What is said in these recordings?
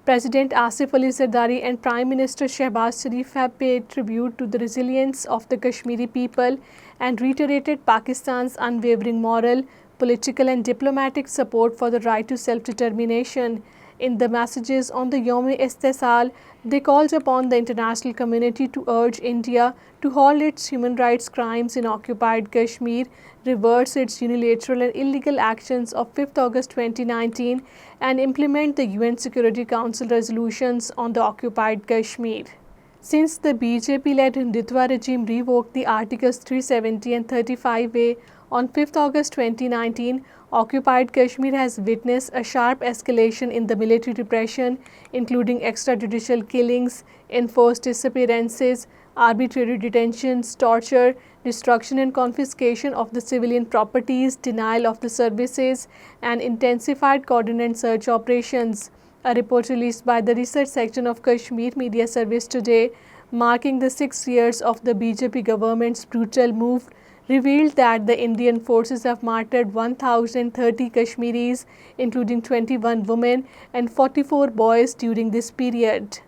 President Asif Ali Zardari and Prime Minister Shehbaz Sharif have paid tribute to the resilience of the Kashmiri people and reiterated Pakistan's unwavering moral, political and diplomatic support for the right to self-determination. In the messages on the Yawm-e-Istisal, they called upon the international community to urge India to halt its human rights crimes in occupied Kashmir, reverse its unilateral and illegal actions of 5th August 2019 and implement the UN Security Council resolutions on the occupied Kashmir. Since the BJP-led Hindutva regime revoked the Articles 370 and 35A on 5th August 2019, occupied Kashmir has witnessed a sharp escalation in the military repression, including extrajudicial killings, enforced disappearances, arbitrary detentions, torture, destruction and confiscation of the civilian properties, denial of the services, and intensified coordinated search operations. A report released by the research section of Kashmir Media Service today, marking the 6 years of the BJP government's brutal move, revealed that the Indian forces have martyred 1,030 Kashmiris, including 21 women and 44 boys during this period.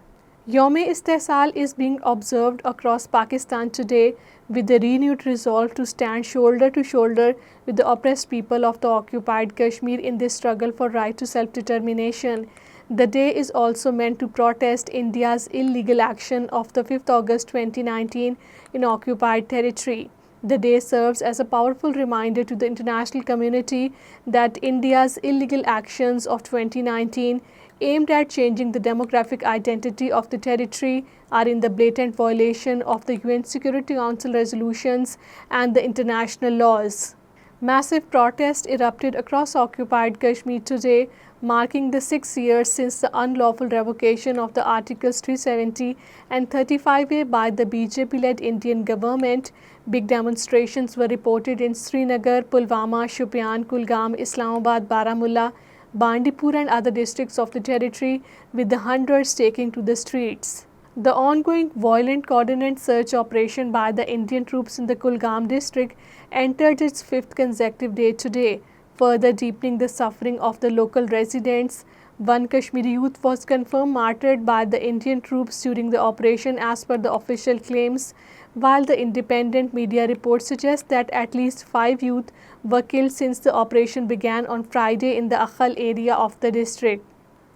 Yawm-e-Istisal is being observed across Pakistan today with a renewed resolve to stand shoulder to shoulder with the oppressed people of the occupied Kashmir in this struggle for right to self-determination. The day is also meant to protest India's illegal action of the 5th August 2019 in occupied territory. The day serves as a powerful reminder to the international community that India's illegal actions of 2019 aimed at changing the demographic identity of the territory are in the blatant violation of the UN Security Council resolutions and the international laws. Massive protests erupted across occupied Kashmir today, marking the 6 years since the unlawful revocation of the Articles 370 and 35A by the BJP-led Indian government. Big demonstrations were reported in Srinagar, Pulwama, Shopian, Kulgam, Islamabad, Baramulla, Bandipur and other districts of the territory, with the hundreds taking to the streets. The ongoing violent coordinated search operation by the Indian troops in the Kulgam district entered its 5th consecutive day today, further deepening the suffering of the local residents. One Kashmiri youth was confirmed martyred by the Indian troops during the operation as per the official claims, while the independent media reports suggest that at least 5 youth were killed since the operation began on Friday in the Akhal area of the district.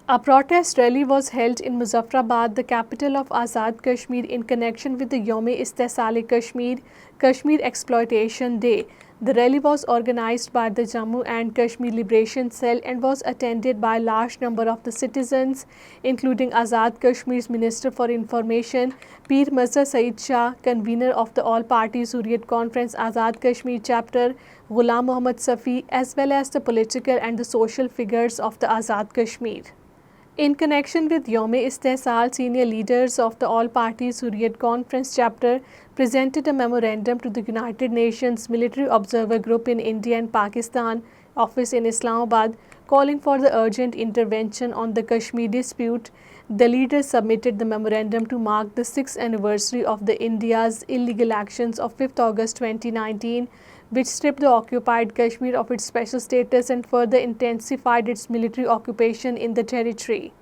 A protest rally was held in Muzaffarabad, the capital of Azad Kashmir, in connection with the Yawm-e-Istisal Kashmir Exploitation Day. The rally was organized by the Jammu and Kashmir Liberation Cell and was attended by a large number of the citizens, including Azad Kashmir's Minister for Information, Pir Mirza Saeed Shah, convener of the All Parties Hurriyat Conference Azad Kashmir chapter, Ghulam Mohammad Safi, as well as the political and the social figures of the Azad Kashmir. In connection with Yawm-e-Istisal, senior leaders of the All Parties Hurriyat Conference chapter presented a memorandum to the United Nations Military Observer Group in India and Pakistan office in Islamabad, calling for the urgent intervention on the Kashmir dispute. The leaders submitted the memorandum to mark the 6th anniversary of the India's illegal actions of 5th August 2019, which stripped the occupied Kashmir of its special status and further intensified its military occupation in the territory.